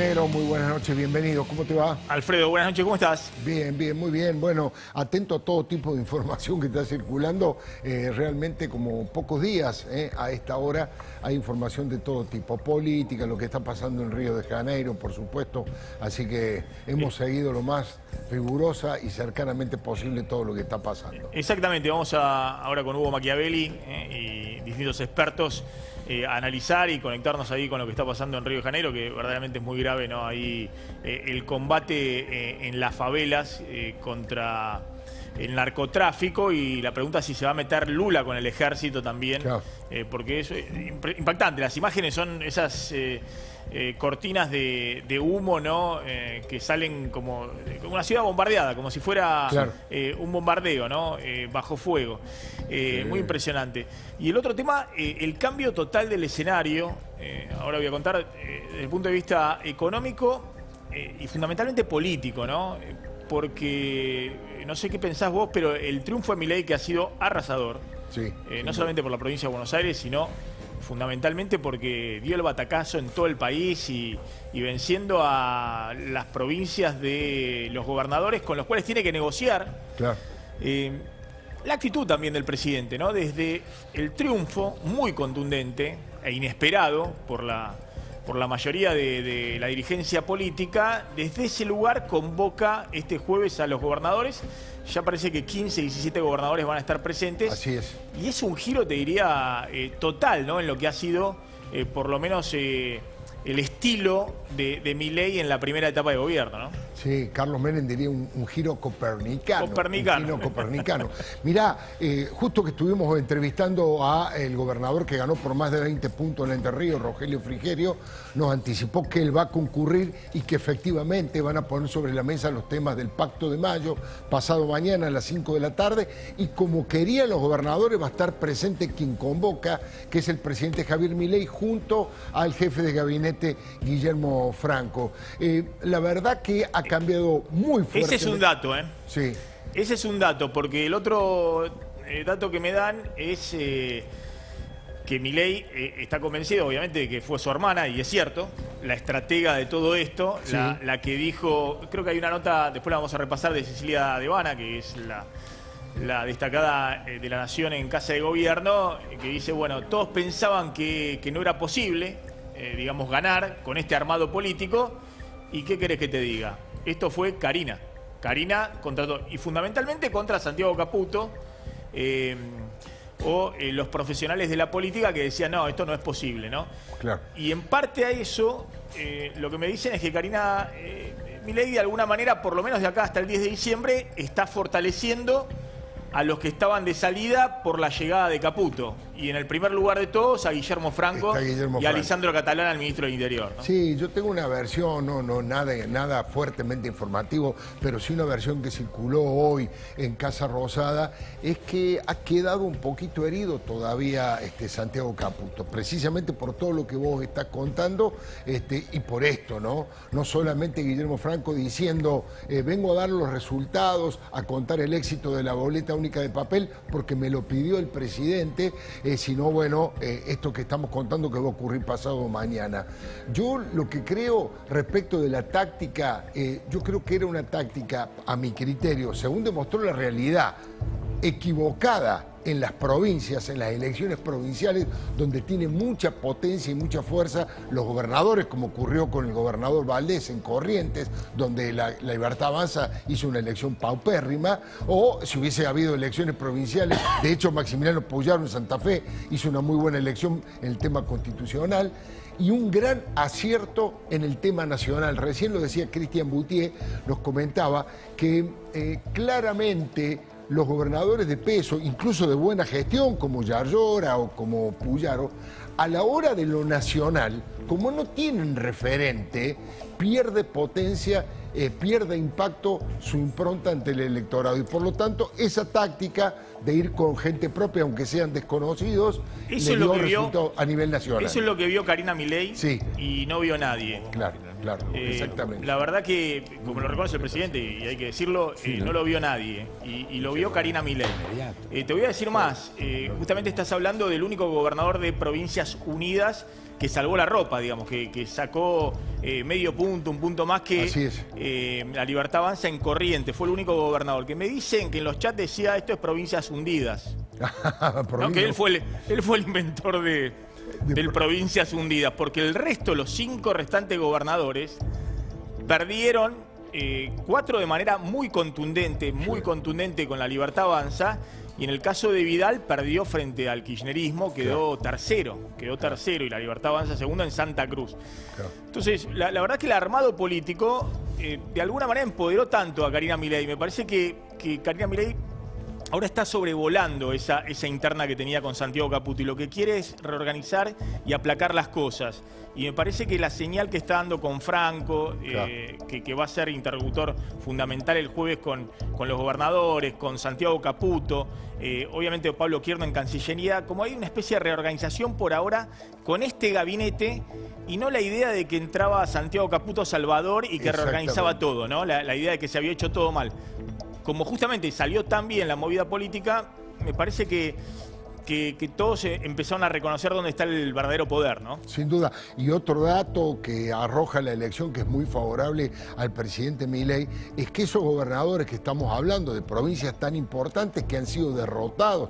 Negro, muy buenas noches, bienvenido. ¿Cómo te va? Alfredo, buenas noches, ¿cómo estás? Bien, bien, muy bien. Bueno, atento a todo tipo de información que está circulando. Realmente como pocos días a esta hora hay información de todo tipo. Política, lo que está pasando en Río de Janeiro, por supuesto. Así que hemos seguido lo más rigurosa y cercanamente posible todo lo que está pasando. Exactamente, vamos ahora con Hugo Machiavelli y distintos expertos a analizar y conectarnos ahí con lo que está pasando en Río de Janeiro, que verdaderamente es muy grave, ¿no? Ahí el combate en las favelas contra el narcotráfico, y la pregunta es si se va a meter Lula con el ejército también, claro. Porque es impactante. Las imágenes son esas cortinas de humo, ¿no? Que salen como una ciudad bombardeada, como si fuera claro. Un bombardeo, ¿no? Bajo fuego. Muy impresionante. Y el otro tema, el cambio total del escenario. Ahora voy a contar desde el punto de vista económico y fundamentalmente político, ¿no? Porque no sé qué pensás vos, pero el triunfo de Milei, que ha sido arrasador, sí, no solamente por la provincia de Buenos Aires, sino fundamentalmente porque dio el batacazo en todo el país y venciendo a las provincias de los gobernadores con los cuales tiene que negociar. Claro. La actitud también del presidente, ¿no? Desde el triunfo muy contundente e inesperado por la mayoría de la dirigencia política, desde ese lugar convoca este jueves a los gobernadores. Ya parece que 15, 17 gobernadores van a estar presentes. Así es. Y es un giro, te diría, total, ¿no? En lo que ha sido, por lo menos, el estilo de Milei en la primera etapa de gobierno, ¿no? Sí, Carlos Menem diría un giro copernicano. Copernicano. Un giro copernicano. Mirá, justo que estuvimos entrevistando a el gobernador que ganó por más de 20 puntos en Entre Ríos, Rogelio Frigerio, nos anticipó que él va a concurrir y que efectivamente van a poner sobre la mesa los temas del Pacto de Mayo, pasado mañana a las 5 de la tarde, y como querían los gobernadores va a estar presente quien convoca, que es el presidente Javier Milei, junto al jefe de gabinete Guillermo Franco. La verdad que ha cambiado muy fuerte. Ese es un dato, ¿eh? Sí. Ese es un dato, porque el otro dato que me dan es que Milei está convencido, obviamente, de que fue su hermana, y es cierto, la estratega de todo esto, sí. la que dijo, creo que hay una nota, después la vamos a repasar, de Cecilia Devana, que es la destacada de la Nación en Casa de Gobierno, que dice, bueno, todos pensaban que no era posible, digamos, ganar con este armado político, y ¿qué querés que te diga? Esto fue Karina. Karina contra todo, y fundamentalmente contra Santiago Caputo, o los profesionales de la política que decían, no, esto no es posible, ¿no? Claro. Y en parte a eso, lo que me dicen es que Karina Milei, de alguna manera, por lo menos de acá hasta el 10 de diciembre, está fortaleciendo a los que estaban de salida por la llegada de Caputo. Y en el primer lugar de todos, a Guillermo Franco y a Lisandro Catalán, al ministro del Interior, ¿no? Sí, yo tengo una versión, nada fuertemente informativo, pero sí una versión que circuló hoy en Casa Rosada, es que ha quedado un poquito herido todavía Santiago Caputo, precisamente por todo lo que vos estás contando, y por esto, ¿no? No solamente Guillermo Franco diciendo, vengo a dar los resultados, a contar el éxito de la boleta única de papel, porque me lo pidió el presidente, sino, bueno, esto que estamos contando que va a ocurrir pasado mañana. Yo lo que creo respecto de la táctica, yo creo que era una táctica, a mi criterio, según demostró la realidad, equivocada en las provincias, en las elecciones provinciales, donde tiene mucha potencia y mucha fuerza los gobernadores, como ocurrió con el gobernador Valdés en Corrientes, donde la Libertad Avanza hizo una elección paupérrima, o si hubiese habido elecciones provinciales, de hecho Maximiliano Puyaro en Santa Fe hizo una muy buena elección en el tema constitucional, y un gran acierto en el tema nacional. Recién lo decía Cristian Boutier, nos comentaba que claramente los gobernadores de peso, incluso de buena gestión, como Yarlora o como Puyaro, a la hora de lo nacional, como no tienen referente, pierde potencia, pierde impacto su impronta ante el electorado. Y por lo tanto, esa táctica de ir con gente propia, aunque sean desconocidos, eso le es lo dio que resultado vio, a nivel nacional. Eso es lo que vio Karina Milei, sí. Y no vio nadie. Claro, exactamente. La verdad que, como lo reconoce el presidente, y hay que decirlo, sí, no lo vio nadie, y lo vio Karina Milei. Te voy a decir más, justamente estás hablando del único gobernador de Provincias Unidas que salvó la ropa, digamos, que sacó medio punto, un punto más que la Libertad Avanza en Corrientes. Fue el único gobernador. Que me dicen que en los chats decía esto es provincias hundidas. ¿No? Que él fue el inventor del provincias hundidas, porque el resto, los 5 restantes gobernadores, perdieron 4 de manera muy contundente con la Libertad Avanza. Y en el caso de Vidal perdió frente al kirchnerismo, quedó tercero y la Libertad Avanza segundo en Santa Cruz. Entonces, la verdad que el armado político de alguna manera empoderó tanto a Karina Milei. Me parece que Karina Milei ahora está sobrevolando esa interna que tenía con Santiago Caputo y lo que quiere es reorganizar y aplacar las cosas. Y me parece que la señal que está dando con Franco, que va a ser interlocutor fundamental el jueves con los gobernadores, con Santiago Caputo, obviamente Pablo Quierno en Cancillería, como hay una especie de reorganización por ahora con este gabinete y no la idea de que entraba Santiago Caputo Salvador y que reorganizaba todo, ¿no? La idea de que se había hecho todo mal. Como justamente salió tan bien la movida política, me parece que todos empezaron a reconocer dónde está el verdadero poder, ¿no? Sin duda. Y otro dato que arroja la elección, que es muy favorable al presidente Milei, es que esos gobernadores que estamos hablando, de provincias tan importantes que han sido derrotados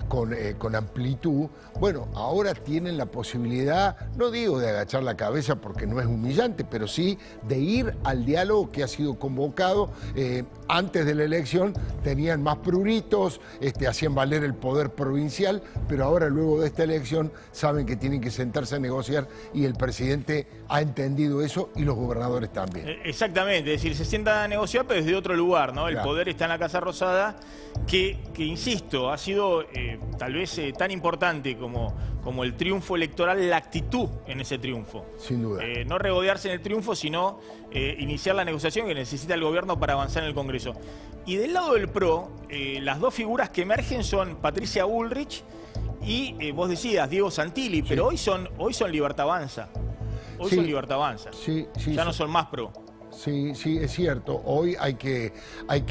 con amplitud, bueno, ahora tienen la posibilidad, no digo de agachar la cabeza porque no es humillante, pero sí de ir al diálogo que ha sido convocado. Antes de la elección tenían más pruritos, hacían valer el poder provincial, pero ahora luego de esta elección saben que tienen que sentarse a negociar y el presidente ha entendido eso y los gobernadores también. Exactamente, es decir, se sientan a negociar pero desde otro lugar, ¿no? El poder está en la Casa Rosada, que insisto, ha sido tal vez tan importante como el triunfo electoral, la actitud en ese triunfo. Sin duda. No regodearse en el triunfo, sino iniciar la negociación que necesita el gobierno para avanzar en el Congreso. Y del lado del PRO, las 2 figuras que emergen son Patricia Bullrich y vos decías Diego Santilli, pero hoy son Libertad Avanza. Hoy son Libertad Avanza. Ya no son más PRO. Sí, es cierto. Hoy hay que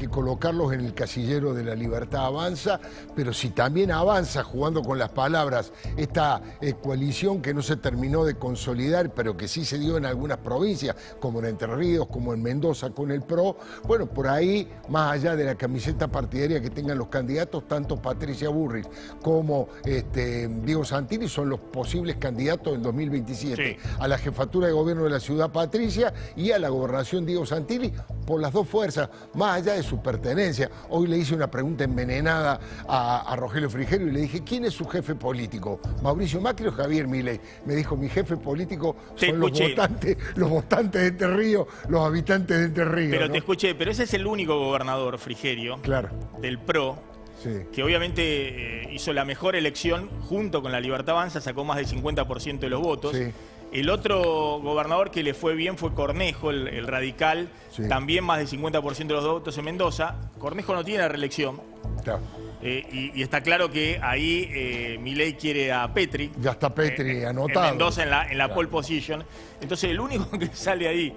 colocarlos en el casillero de la Libertad Avanza, pero si también avanza, jugando con las palabras, esta coalición que no se terminó de consolidar, pero que sí se dio en algunas provincias, como en Entre Ríos, como en Mendoza con el PRO, bueno, por ahí, más allá de la camiseta partidaria que tengan los candidatos, tanto Patricia Bullrich como Diego Santilli son los posibles candidatos en 2027 a la jefatura de gobierno de la ciudad Patricia y a la gobernación Diego Santilli, por las 2 fuerzas, más allá de su pertenencia. Hoy le hice una pregunta envenenada a Rogelio Frigerio y le dije, ¿quién es su jefe político? ¿Mauricio Macri o Javier Milei? Me dijo, mi jefe político son los votantes de Entre Ríos, los habitantes de Entre Ríos. Pero ¿no? te escuché, pero ese es el único gobernador, Frigerio, del PRO, que obviamente hizo la mejor elección junto con la Libertad Avanza, sacó más del 50% de los votos. El otro gobernador que le fue bien fue Cornejo, el radical, también más del 50% de los votos en Mendoza. Cornejo no tiene reelección. Y está claro que ahí Milei quiere a Petri. Ya está Petri anotado. En Mendoza en la pole position. Entonces el único que sale ahí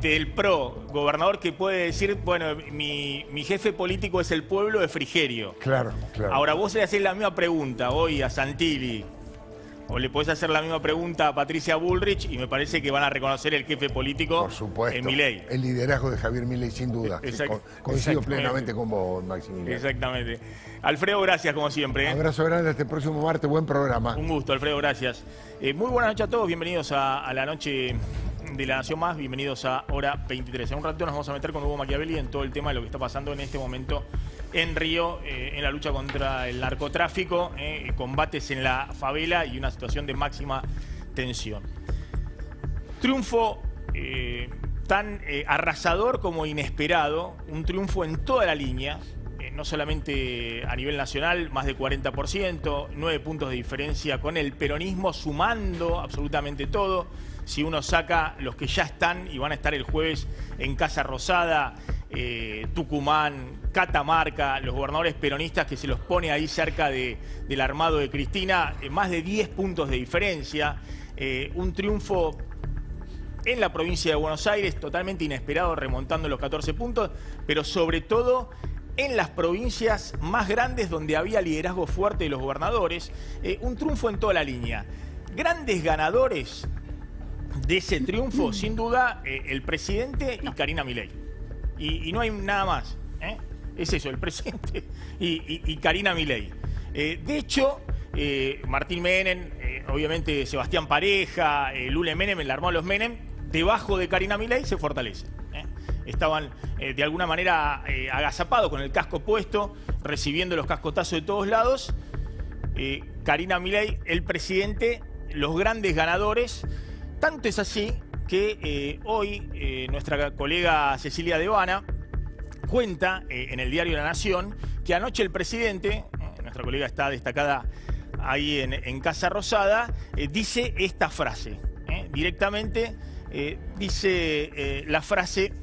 del PRO, gobernador que puede decir, bueno, mi jefe político es el pueblo, de Frigerio. Claro. Ahora vos le hacés la misma pregunta hoy a Santilli, o le podés hacer la misma pregunta a Patricia Bullrich y me parece que van a reconocer el jefe político en Milei. El liderazgo de Javier Milei, sin duda. Coincido plenamente con vos, Maximiliano. Exactamente. Alfredo, gracias como siempre. Abrazo grande, hasta el próximo martes, buen programa. Un gusto, Alfredo, gracias. Muy buenas noches a todos, bienvenidos a la noche de La Nación Más, bienvenidos a Hora 23. En un ratito nos vamos a meter con Hugo Machiavelli en todo el tema de lo que está pasando en este momento en Río, en la lucha contra el narcotráfico, combates en la favela y una situación de máxima tensión. Triunfo tan arrasador como inesperado, un triunfo en toda la línea, no solamente a nivel nacional, más de 40%, 9 puntos de diferencia con el peronismo, sumando absolutamente todo. Si uno saca los que ya están y van a estar el jueves en Casa Rosada, Tucumán, Catamarca, los gobernadores peronistas que se los pone ahí cerca del armado de Cristina, más de 10 puntos de diferencia, un triunfo en la provincia de Buenos Aires totalmente inesperado, remontando los 14 puntos, pero sobre todo en las provincias más grandes donde había liderazgo fuerte de los gobernadores, un triunfo en toda la línea. grandes ganadores de ese triunfo, sin duda, el presidente y Karina Milei. Y no hay nada más. Es eso, el presidente y Karina Milei. De hecho, Martín Menem, obviamente Sebastián Pareja, Lule Menem, el armado de los Menem, debajo de Karina Milei se fortalece. Estaban de alguna manera agazapados con el casco puesto, recibiendo los cascotazos de todos lados. Karina Milei, el presidente, los grandes ganadores. Tanto es así que hoy nuestra colega Cecilia Devana cuenta en el diario La Nación que anoche el presidente, nuestra colega está destacada ahí en Casa Rosada, dice esta frase. Directamente dice la frase: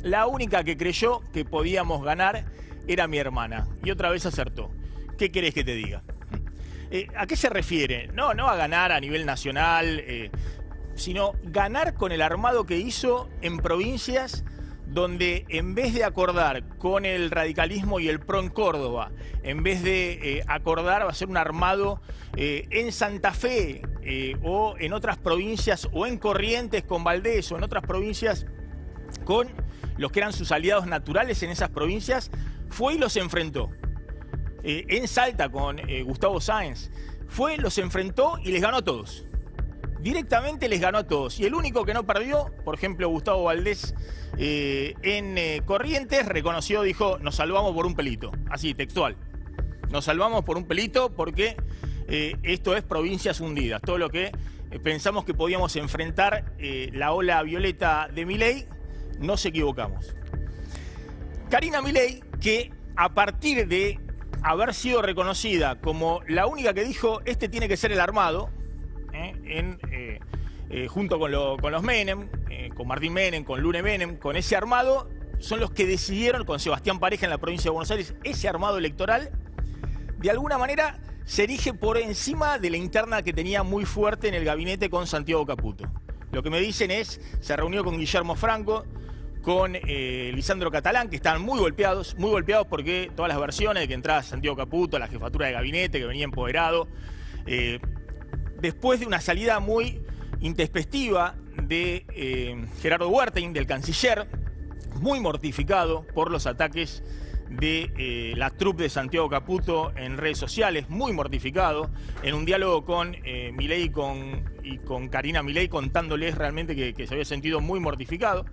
la única que creyó que podíamos ganar era mi hermana. Y otra vez acertó. ¿Qué querés que te diga? ¿A qué se refiere? No a ganar a nivel nacional, sino ganar con el armado que hizo en provincias donde en vez de acordar con el radicalismo y el PRO en Córdoba, en vez de acordar, va a ser un armado en Santa Fe o en otras provincias, o en Corrientes con Valdés, o en otras provincias con los que eran sus aliados naturales en esas provincias, fue y los enfrentó. En Salta con Gustavo Sáenz, fue, los enfrentó y les ganó a todos. Directamente les ganó a todos. Y el único que no perdió, por ejemplo, Gustavo Valdés en Corrientes, reconoció, dijo: nos salvamos por un pelito. Así, textual. Nos salvamos por un pelito porque esto es provincias hundidas. Todo lo que pensamos que podíamos enfrentar la ola violeta de Milei, nos equivocamos. Karina Milei, que a partir de haber sido reconocida como la única que dijo este tiene que ser el armado, junto con los Menem, con Martín Menem, con Lune Menem, con ese armado, son los que decidieron, con Sebastián Pareja en la provincia de Buenos Aires, ese armado electoral, de alguna manera se erige por encima de la interna que tenía muy fuerte en el gabinete con Santiago Caputo. Lo que me dicen es, se reunió con Guillermo Franco, con Lisandro Catalán, que están muy golpeados porque todas las versiones de que entraba Santiago Caputo a la jefatura de gabinete, que venía empoderado, después de una salida muy intempestiva de Gerardo Huertain, del canciller, muy mortificado por los ataques de la troupe de Santiago Caputo en redes sociales, muy mortificado, en un diálogo con Milei y con Karina Milei, contándoles realmente que se había sentido muy mortificado.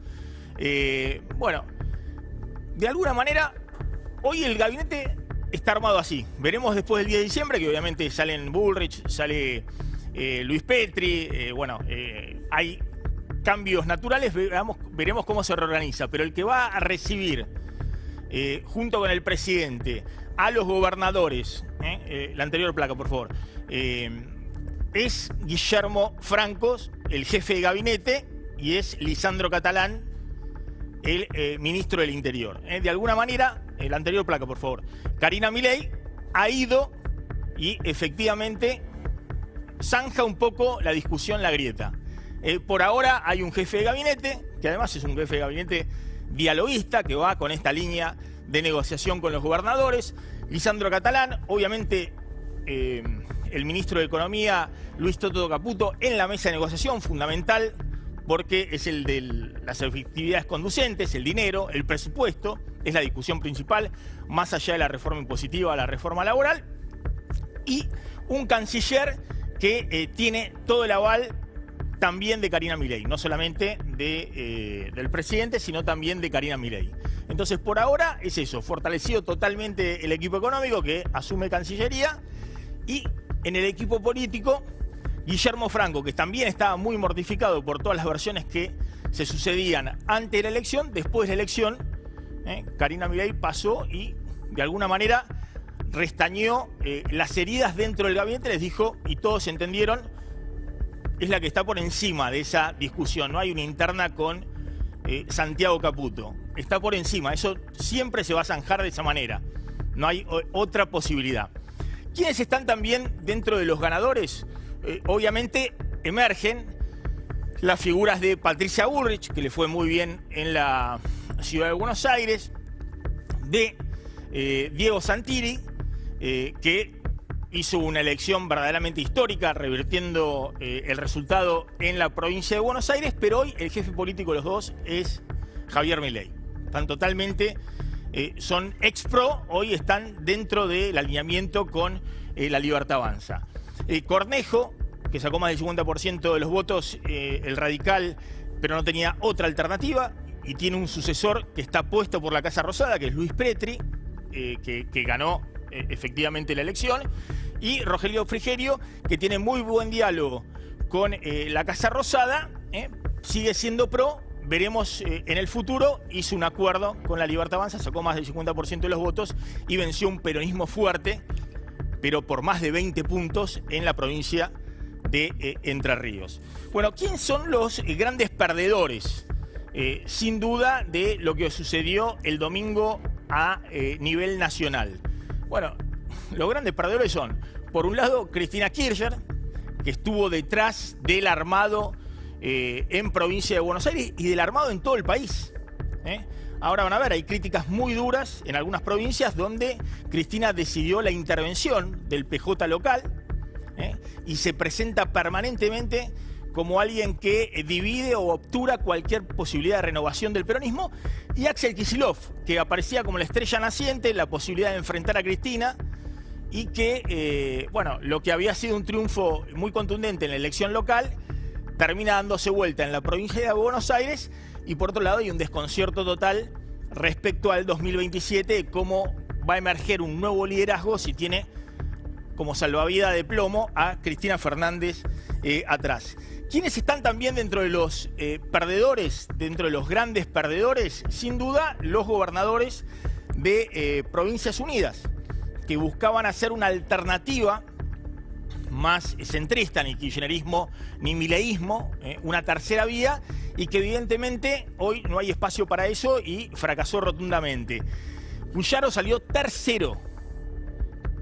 Bueno, de alguna manera, hoy el gabinete está armado así. Veremos después del 10 de diciembre, que obviamente salen Bullrich, sale Luis Petri, hay cambios naturales, veremos cómo se reorganiza. Pero el que va a recibir, junto con el presidente, a los gobernadores, la anterior placa, por favor, es Guillermo Franco, el jefe de gabinete, y es Lisandro Catalán, el ministro del Interior. De alguna manera, la anterior placa, por favor, Karina Milei ha ido y efectivamente zanja un poco la discusión, la grieta. Por ahora hay un jefe de gabinete, que además es un jefe de gabinete dialoguista, que va con esta línea de negociación con los gobernadores. Lisandro Catalán, obviamente el ministro de Economía, Luis Toto Caputo, en la mesa de negociación, fundamental, porque es el de las efectividades conducentes, el dinero, el presupuesto, es la discusión principal, más allá de la reforma impositiva, la reforma laboral, y un canciller que tiene todo el aval también de Karina Milei, no solamente del presidente, sino también de Karina Milei. Entonces, por ahora es eso, fortalecido totalmente el equipo económico que asume Cancillería, y en el equipo político, Guillermo Franco, que también estaba muy mortificado por todas las versiones que se sucedían antes de la elección. Después de la elección, Karina Milei pasó y de alguna manera restañó las heridas dentro del gabinete, les dijo, y todos entendieron, es la que está por encima de esa discusión. No hay una interna con Santiago Caputo. Está por encima. Eso siempre se va a zanjar de esa manera. No hay otra posibilidad. ¿Quiénes están también dentro de los ganadores? Obviamente emergen las figuras de Patricia Bullrich, que le fue muy bien en la ciudad de Buenos Aires, de Diego Santilli, que hizo una elección verdaderamente histórica, revirtiendo el resultado en la provincia de Buenos Aires, pero hoy el jefe político de los dos es Javier Milei. Están totalmente, son ex-pro, hoy están dentro del alineamiento con La Libertad Avanza. Cornejo, que sacó más del 50% de los votos, el radical, pero no tenía otra alternativa, y tiene un sucesor que está puesto por la Casa Rosada, que es Luis Petri, que ganó efectivamente la elección, y Rogelio Frigerio, que tiene muy buen diálogo con la Casa Rosada, sigue siendo pro, veremos en el futuro, hizo un acuerdo con La Libertad Avanza, sacó más del 50% de los votos y venció un peronismo fuerte, pero por más de 20 puntos en la provincia de Entre Ríos. Bueno, ¿quiénes son los grandes perdedores? Sin duda, de lo que sucedió el domingo a nivel nacional. Bueno, los grandes perdedores son, por un lado, Cristina Kirchner, que estuvo detrás del armado en provincia de Buenos Aires y del armado en todo el país. Ahora van a ver, hay críticas muy duras en algunas provincias donde Cristina decidió la intervención del PJ local y se presenta permanentemente como alguien que divide o obtura cualquier posibilidad de renovación del peronismo, y Axel Kicillof, que aparecía como la estrella naciente, la posibilidad de enfrentar a Cristina, y que, bueno, lo que había sido un triunfo muy contundente en la elección local, termina dándose vuelta en la provincia de Buenos Aires, y por otro lado hay un desconcierto total respecto al 2027, cómo va a emerger un nuevo liderazgo si tiene como salvavidas de plomo a Cristina Fernández atrás. ¿Quiénes están también dentro de los perdedores, dentro de los grandes perdedores? Sin duda, los gobernadores de Provincias Unidas, que buscaban hacer una alternativa más centrista, ni kirchnerismo ni mileísmo, una tercera vía, y que evidentemente hoy no hay espacio para eso y fracasó rotundamente. Puyaro salió tercero,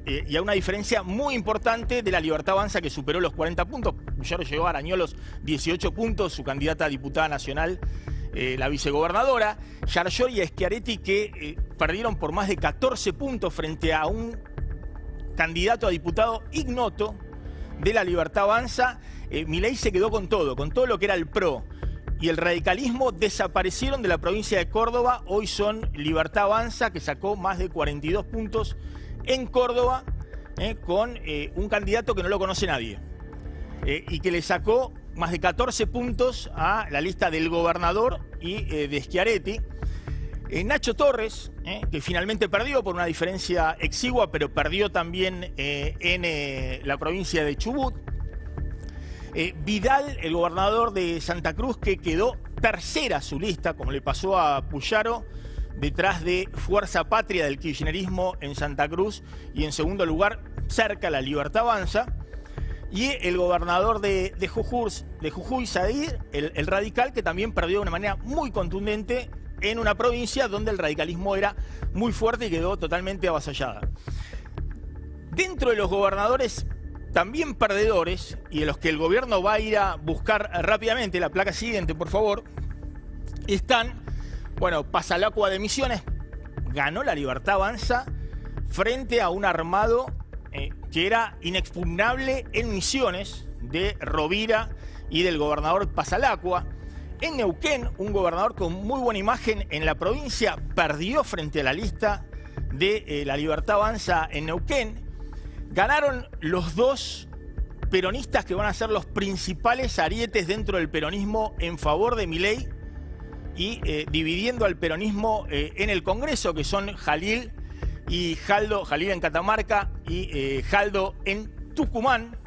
y a una diferencia muy importante de La Libertad Avanza, que superó los 40 puntos. Puyaro llegó, arañó los 18 puntos, su candidata a diputada nacional, la vicegobernadora. Yarlora y Schiaretti, que perdieron por más de 14 puntos frente a un candidato a diputado ignoto de La Libertad Avanza. Milei se quedó con todo lo que era el PRO y el radicalismo desaparecieron de la provincia de Córdoba. Hoy son Libertad Avanza, que sacó más de 42 puntos en Córdoba, con un candidato que no lo conoce nadie, y que le sacó más de 14 puntos a la lista del gobernador y de Schiaretti. Nacho Torres, que finalmente perdió por una diferencia exigua, pero perdió también en la provincia de Chubut. Vidal, el gobernador de Santa Cruz, que quedó tercera su lista, como le pasó a Puyaro, detrás de Fuerza Patria del kirchnerismo en Santa Cruz, y en segundo lugar, cerca, La Libertad Avanza. Y el gobernador de Jujuy, Sadir, el radical, que también perdió de una manera muy contundente en una provincia donde el radicalismo era muy fuerte y quedó totalmente avasallada. Dentro de los gobernadores también perdedores, y de los que el gobierno va a ir a buscar rápidamente, la placa siguiente, por favor, están, bueno, Pasalacua de Misiones, ganó La Libertad Avanza frente a un armado que era inexpugnable en Misiones, de Rovira y del gobernador Pasalacua. En Neuquén, un gobernador con muy buena imagen en la provincia perdió frente a la lista de La Libertad Avanza en Neuquén. Ganaron los dos peronistas que van a ser los principales arietes dentro del peronismo en favor de Milei y dividiendo al peronismo en el Congreso, que son Jalil y Jaldo, Jalil en Catamarca y Jaldo en Tucumán.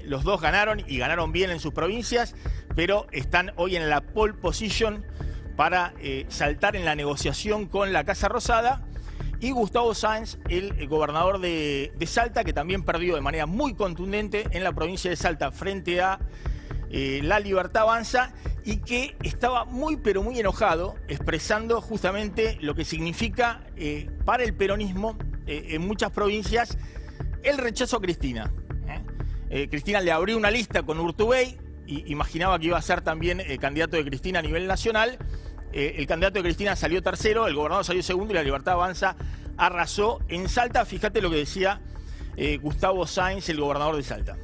Los dos ganaron y ganaron bien en sus provincias, pero están hoy en la pole position para saltar en la negociación con la Casa Rosada. Y Gustavo Sáenz, el gobernador de Salta, que también perdió de manera muy contundente en la provincia de Salta frente a La Libertad Avanza, y que estaba muy pero muy enojado, expresando justamente lo que significa para el peronismo en muchas provincias el rechazo a Cristina. Cristina le abrió una lista con Urtubey y imaginaba que iba a ser también candidato de Cristina a nivel nacional. El candidato de Cristina salió tercero, el gobernador salió segundo y La Libertad Avanza arrasó en Salta. Fíjate lo que decía Gustavo Sáenz, el gobernador de Salta.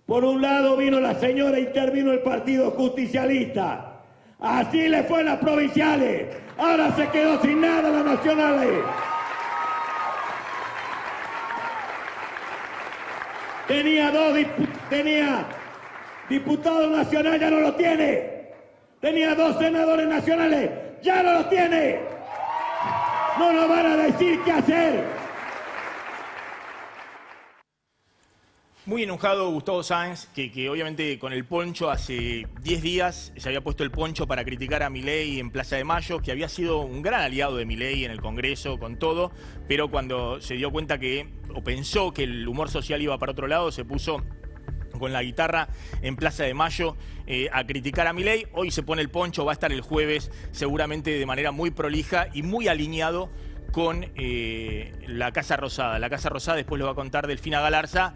Por un lado vino la señora, intervino el Partido Justicialista. Así le fue a las provinciales. Ahora se quedó sin nada las nacionales. Tenía diputado nacional, ya no lo tiene. Tenía 2 senadores nacionales, ya no los tiene. No nos van a decir qué hacer. Muy enojado Gustavo Sáenz, que obviamente con el poncho hace 10 días se había puesto el poncho para criticar a Milei en Plaza de Mayo, que había sido un gran aliado de Milei en el Congreso, con todo, pero cuando se dio cuenta que, o pensó que el humor social iba para otro lado, se puso con la guitarra en Plaza de Mayo a criticar a Milei. Hoy se pone el poncho, va a estar el jueves seguramente de manera muy prolija y muy alineado con la Casa Rosada. La Casa Rosada, después lo va a contar Delfina Galarza,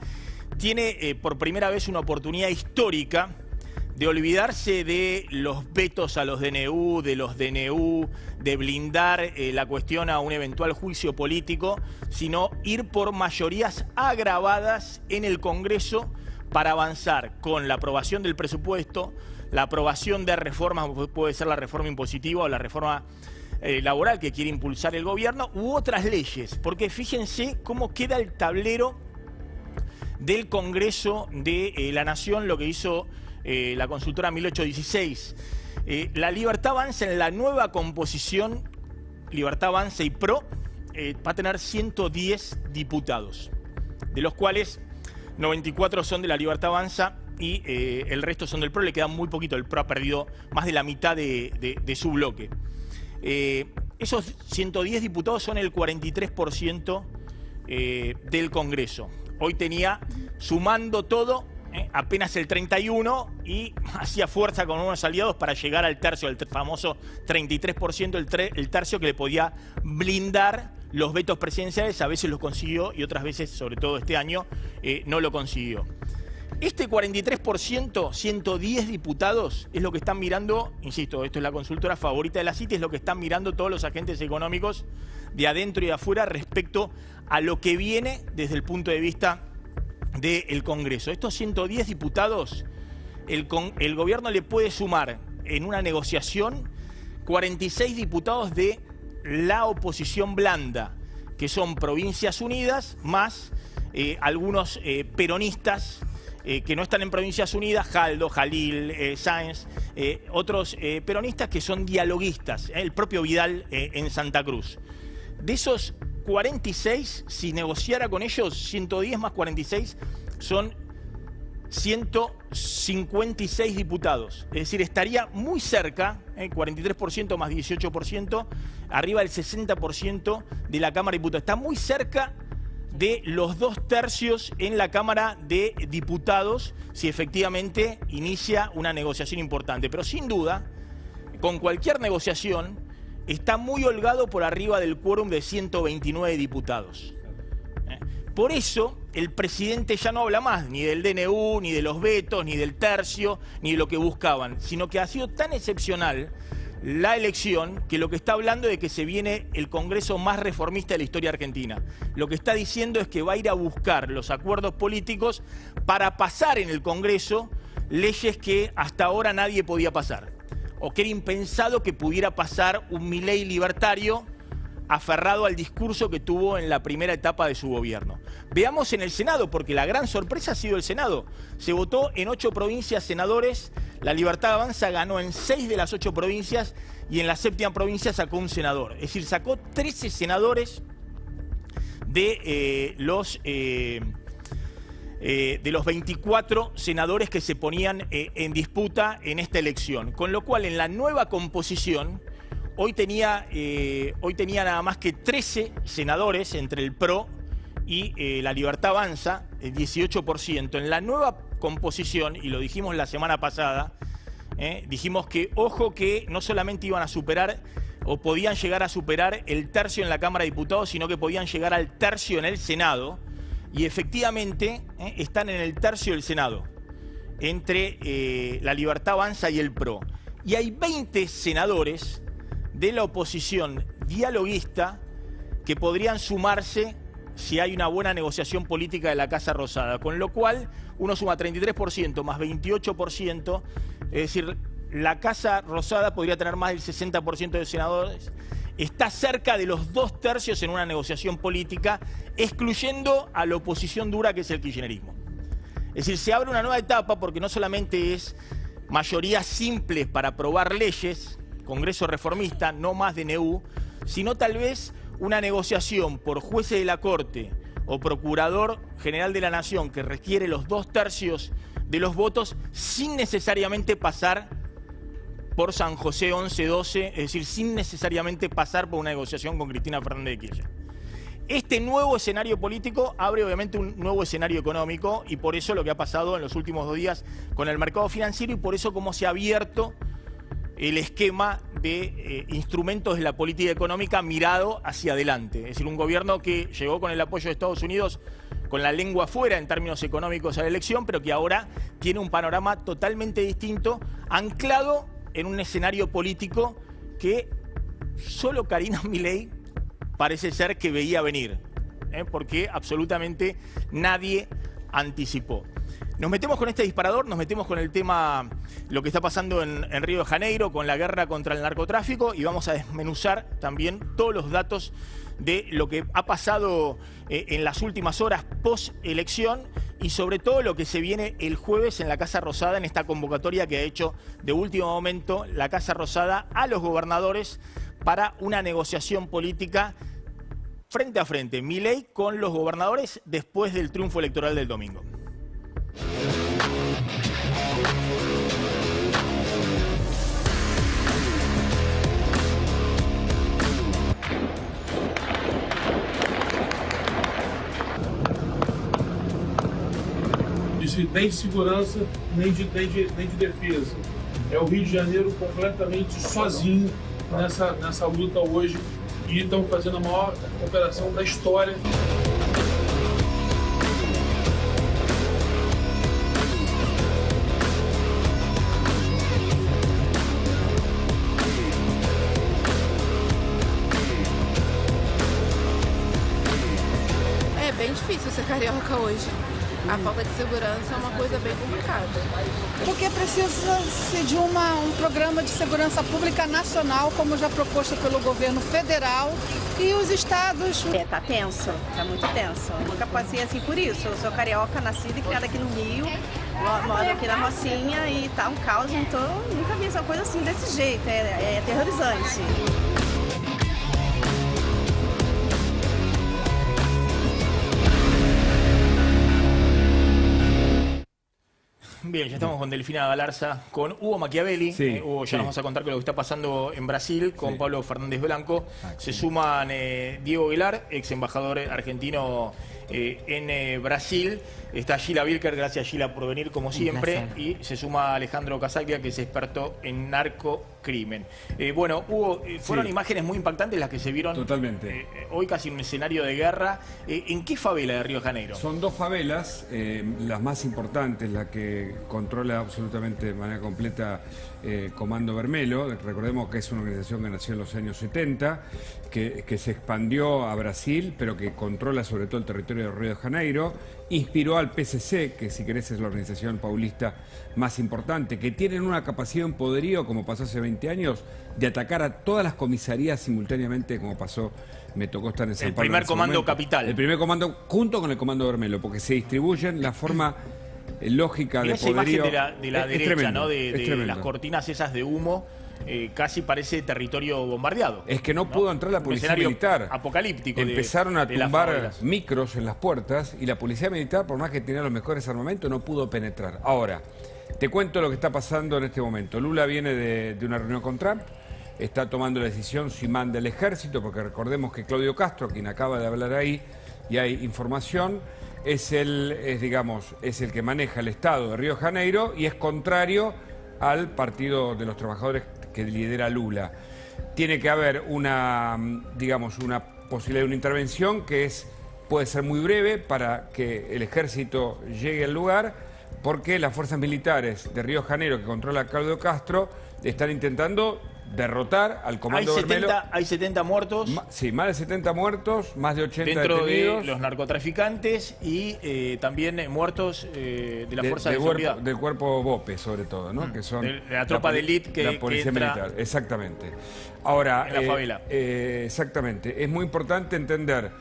tiene por primera vez una oportunidad histórica de olvidarse de los vetos a los DNU, de los DNU, de blindar la cuestión a un eventual juicio político, sino ir por mayorías agravadas en el Congreso para avanzar con la aprobación del presupuesto, la aprobación de reformas, puede ser la reforma impositiva o la reforma laboral que quiere impulsar el gobierno, u otras leyes, porque fíjense cómo queda el tablero del Congreso de la Nación, lo que hizo la consultora 1816. La Libertad Avanza en la nueva composición, Libertad Avanza y PRO, va a tener 110 diputados, de los cuales 94 son de la Libertad Avanza y el resto son del PRO. Le queda muy poquito, el PRO ha perdido más de la mitad de su bloque. Esos 110 diputados son el 43% del Congreso. Hoy tenía, sumando todo, apenas el 31 y hacía fuerza con unos aliados para llegar al tercio, el famoso 33%, el tercio que le podía blindar los vetos presidenciales. A veces los consiguió y otras veces, sobre todo este año, no lo consiguió. Este 43%, 110 diputados, es lo que están mirando, insisto, esto es la consultora favorita de la City, es lo que están mirando todos los agentes económicos de adentro y de afuera respecto a lo que viene desde el punto de vista del Congreso. Estos 110 diputados, el gobierno le puede sumar en una negociación 46 diputados de la oposición blanda, que son Provincias Unidas, más algunos peronistas que no están en Provincias Unidas, Jaldo, Jalil, Sáenz, otros peronistas que son dialoguistas, el propio Vidal en Santa Cruz. De esos 46, si negociara con ellos, 110 más 46, son 156 diputados. Es decir, estaría muy cerca, 43% más 18%, arriba del 60% de la Cámara de Diputados. Está muy cerca de los 2/3 en la Cámara de Diputados, si efectivamente inicia una negociación importante. Pero sin duda, con cualquier negociación, está muy holgado por arriba del quórum de 129 diputados. Por eso, el presidente ya no habla más ni del DNU, ni de los vetos, ni del tercio, ni de lo que buscaban, sino que ha sido tan excepcional la elección que lo que está hablando es de que se viene el Congreso más reformista de la historia argentina. Lo que está diciendo es que va a ir a buscar los acuerdos políticos para pasar en el Congreso leyes que hasta ahora nadie podía pasar, o que era impensado que pudiera pasar un Milei libertario aferrado al discurso que tuvo en la primera etapa de su gobierno. Veamos en el Senado, porque la gran sorpresa ha sido el Senado. Se votó en 8 provincias senadores, la Libertad Avanza ganó en 6 de las 8 provincias y en la 7ª provincia sacó un senador. Es decir, sacó 13 senadores de los 24 senadores que se ponían en disputa en esta elección. Con lo cual, en la nueva composición, hoy tenía nada más que 13 senadores entre el PRO y la Libertad Avanza, el 18%. En la nueva composición, y lo dijimos la semana pasada, dijimos que, ojo, que no solamente iban a superar o podían llegar a superar el tercio en la Cámara de Diputados, sino que podían llegar al tercio en el Senado. Y efectivamente están en el tercio del Senado, entre la Libertad Avanza y el PRO. Y hay 20 senadores de la oposición dialoguista que podrían sumarse si hay una buena negociación política de la Casa Rosada, con lo cual uno suma 33% más 28%, es decir, la Casa Rosada podría tener más del 60% de senadores, está cerca de los 2/3 en una negociación política, excluyendo a la oposición dura que es el kirchnerismo. Es decir, se abre una nueva etapa porque no solamente es mayoría simple para aprobar leyes, Congreso reformista, no más DNU, sino tal vez una negociación por jueces de la Corte o Procurador General de la Nación que requiere los 2/3 de los votos sin necesariamente pasar por San José 11-12, es decir, sin necesariamente pasar por una negociación con Cristina Fernández de Kirchner. Este nuevo escenario político abre obviamente un nuevo escenario económico y por eso lo que ha pasado en los últimos 2 días con el mercado financiero y por eso cómo se ha abierto el esquema de instrumentos de la política económica mirado hacia adelante. Es decir, un gobierno que llegó con el apoyo de Estados Unidos con la lengua afuera en términos económicos a la elección, pero que ahora tiene un panorama totalmente distinto, anclado en un escenario político que solo Karina Milei parece ser que veía venir, porque absolutamente nadie anticipó. Nos metemos con este disparador, nos metemos con el tema, lo que está pasando en Río de Janeiro, con la guerra contra el narcotráfico y vamos a desmenuzar también todos los datos de lo que ha pasado en las últimas horas post-elección y sobre todo lo que se viene el jueves en la Casa Rosada, en esta convocatoria que ha hecho de último momento la Casa Rosada a los gobernadores para una negociación política frente a frente, Milei con los gobernadores después del triunfo electoral del domingo. Nem de segurança, nem de defesa. É o Rio de Janeiro completamente sozinho nessa luta hoje e estão fazendo a maior operação da história. É bem difícil ser carioca hoje. A falta de segurança é uma coisa bem complicada. Porque precisa-se de um programa de segurança pública nacional, como já proposto pelo governo federal e os estados. Tá tenso, tá muito tenso. Eu nunca passei assim por isso. Eu sou carioca, nascida e criada aqui no Rio, moro aqui na Rocinha e tá um caos, então nunca vi essa coisa assim desse jeito, é aterrorizante. Bien, ya estamos con Delfina Galarza, con Hugo Machiavelli. Sí, Hugo, ya nos vas a contar con lo que está pasando en Brasil, con Pablo Fernández Blanco. Se suman Diego Aguilar, ex embajador argentino en Brasil. Está Gila Vilker, gracias Gila por venir como siempre. Y se suma Alejandro Casaglia, que es experto en narcocrimen. Bueno, Hugo, fueron imágenes muy impactantes las que se vieron. Totalmente. Hoy casi un escenario de guerra. ¿En qué favela de Río de Janeiro? Son 2 favelas, las más importantes, la que controla absolutamente de manera completa Comando Vermelho. Recordemos que es una organización que nació en los años 70, que se expandió a Brasil, pero que controla sobre todo el territorio de Río de Janeiro. Inspiró al PCC, que si querés es la organización paulista más importante, que tienen una capacidad de poderío, como pasó hace 20 años, de atacar a todas las comisarías simultáneamente, como pasó, me tocó estar en San Pablo. El primer comando capital. El primer comando, junto con el Comando Vermelho, porque se distribuyen la forma lógica de esa imagen poderío. de la derecha, tremendo, ¿no? De tremendo. las cortinas esas de humo, casi parece territorio bombardeado. Es que no pudo entrar la policía militar. Apocalíptico. Empezaron a de las tumbar favelas. micros en las puertas y la policía militar, por más que tenía los mejores armamentos, no pudo penetrar. Ahora, te cuento lo que está pasando en este momento. Lula viene de una reunión con Trump, está tomando la decisión si manda el ejército, porque recordemos que Claudio Castro, quien acaba de hablar ahí, y hay información, es el que maneja el Estado de Río de Janeiro y es contrario al Partido de los Trabajadores que lidera Lula. Tiene que haber una posibilidad de una intervención que puede ser muy breve para que el ejército llegue al lugar, porque las fuerzas militares de Río de Janeiro que controla Claudio Castro están intentando derrotar al Comando Vermelho. Hay 70 muertos. Sí, más de 70 muertos, más de 80 dentro detenidos. De los narcotraficantes y también muertos de la fuerza de seguridad. Del cuerpo BOPE, sobre todo, ¿no? Que son de la tropa de élite que la policía entra militar, exactamente. Ahora, en la favela. Exactamente. Es muy importante entender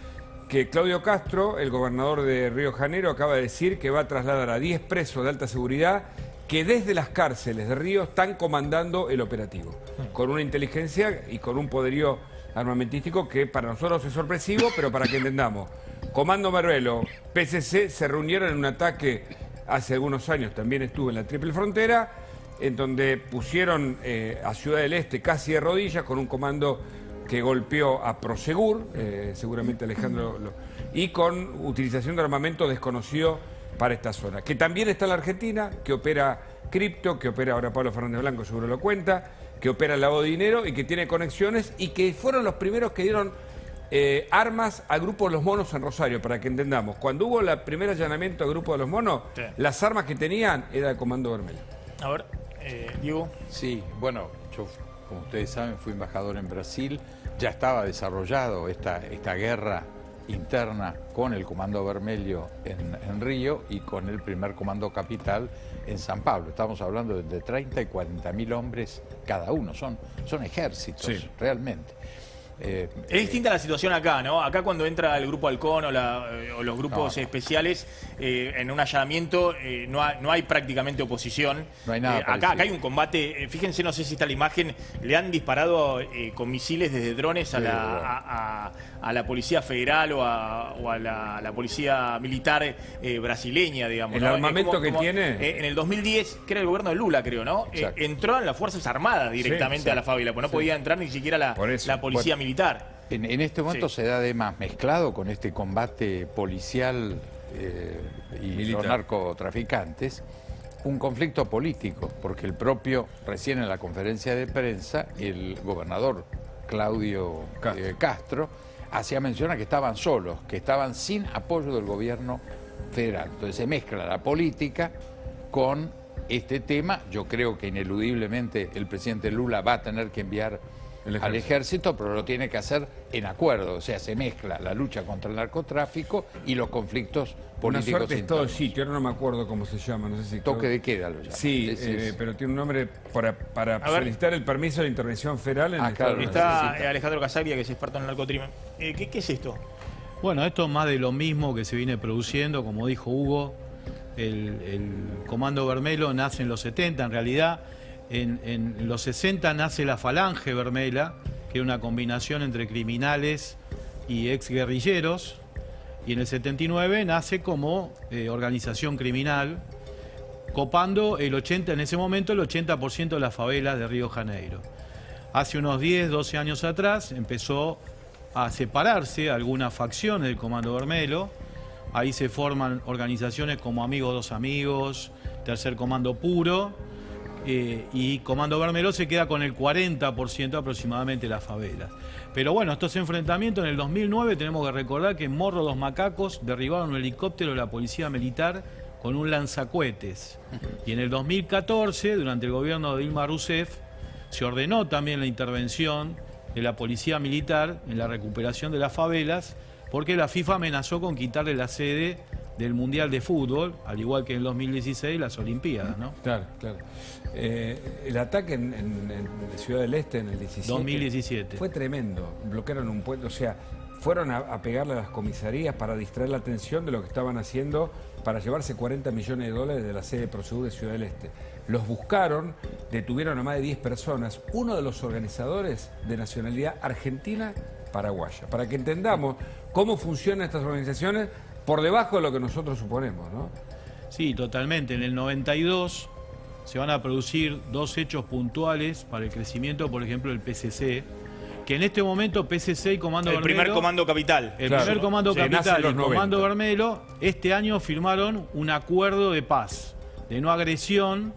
que Claudio Castro, el gobernador de Río de Janeiro, acaba de decir que va a trasladar a 10 presos de alta seguridad que desde las cárceles de Río están comandando el operativo, con una inteligencia y con un poderío armamentístico que para nosotros es sorpresivo, pero para que entendamos. Comando Vermelho, PCC se reunieron en un ataque hace algunos años, también estuve en la Triple Frontera, en donde pusieron a Ciudad del Este casi de rodillas con un comando que golpeó a Prosegur, seguramente Alejandro, y con utilización de armamento desconocido para esta zona, que también está en la Argentina, que opera cripto, que opera ahora Pablo Fernández Blanco, seguro lo cuenta, que opera el lavado de dinero y que tiene conexiones y que fueron los primeros que dieron armas al Grupo de los Monos en Rosario, para que entendamos. Cuando hubo el primer allanamiento al Grupo de los Monos, sí, las armas que tenían era el Comando Vermelho. A ver, Diego. Sí, bueno, yo, como ustedes saben, fui embajador en Brasil, ya estaba desarrollado esta guerra interna con el Comando Vermelho en Río y con el primer Comando Capital en San Pablo. Estamos hablando de 30 y 40.000 hombres cada uno, son ejércitos, sí, realmente. Es distinta la situación acá, ¿no? Acá cuando entra el Grupo Halcón o los grupos especiales en un allanamiento no hay prácticamente oposición. No hay nada acá hay un combate, fíjense, no sé si está la imagen, le han disparado con misiles desde drones a la Policía Federal o a la Policía Militar brasileña, digamos. El ¿no? armamento que tiene... en el 2010, que era el gobierno de Lula, creo, ¿no? Entró en las Fuerzas Armadas directamente a la favela, pues no podía entrar ni siquiera la Policía Militar. En este momento se da además mezclado con este combate policial y los narcotraficantes, un conflicto político, porque el propio, recién en la conferencia de prensa, el gobernador Claudio Castro hacía mención a que estaban solos, que estaban sin apoyo del gobierno federal. Entonces se mezcla la política con este tema. Yo creo que ineludiblemente el presidente Lula va a tener que enviar al ejército, pero lo tiene que hacer en acuerdo, o sea, se mezcla la lucha contra el narcotráfico y los conflictos políticos. Una suerte es todo el internos. sitio, ahora no me acuerdo cómo se llama, no sé si... Toque de queda lo llaman. Sí, pero tiene un nombre para solicitar el permiso de intervención federal en el claro, está Alejandro Casaglia, que es experto en narcotrimen. ¿Qué es esto? Bueno, esto es más de lo mismo que se viene produciendo, como dijo Hugo, el Comando Vermelho nace en los 70, en realidad en los 60 nace la Falange Vermelha, que era una combinación entre criminales y exguerrilleros, y en el 79 nace como organización criminal, copando en ese momento el 80% de las favelas de Río de Janeiro. Hace unos 10, 12 años atrás empezó a separarse algunas facciones del Comando Vermelho. Ahí se forman organizaciones como Amigos dos Amigos, Tercer Comando Puro, y Comando Vermelho se queda con el 40% aproximadamente de las favelas. Pero bueno, estos enfrentamientos en el 2009 tenemos que recordar que en Morro dos Macacos derribaron un helicóptero de la Policía Militar con un lanzacohetes. Y en el 2014, durante el gobierno de Dilma Rousseff, se ordenó también la intervención de la Policía Militar en la recuperación de las favelas, porque la FIFA amenazó con quitarle la sede del Mundial de Fútbol, al igual que en el 2016 las Olimpiadas, ¿no? Claro, claro. El ataque en Ciudad del Este en el 2017 fue tremendo. Bloquearon un puente, o sea, fueron a pegarle a las comisarías para distraer la atención de lo que estaban haciendo para llevarse 40 millones de dólares de la sede de Prosegur de Ciudad del Este. Los buscaron, detuvieron a más de 10 personas, uno de los organizadores de nacionalidad argentina paraguaya, para que entendamos cómo funcionan estas organizaciones por debajo de lo que nosotros suponemos, ¿no? Sí, totalmente. En el 92 se van a producir dos hechos puntuales para el crecimiento, por ejemplo, del PCC, que en este momento PCC y Comando Vermelho... El primer Comando Capital. El primer Comando Capital y el Comando Vermelho este año firmaron un acuerdo de paz, de no agresión,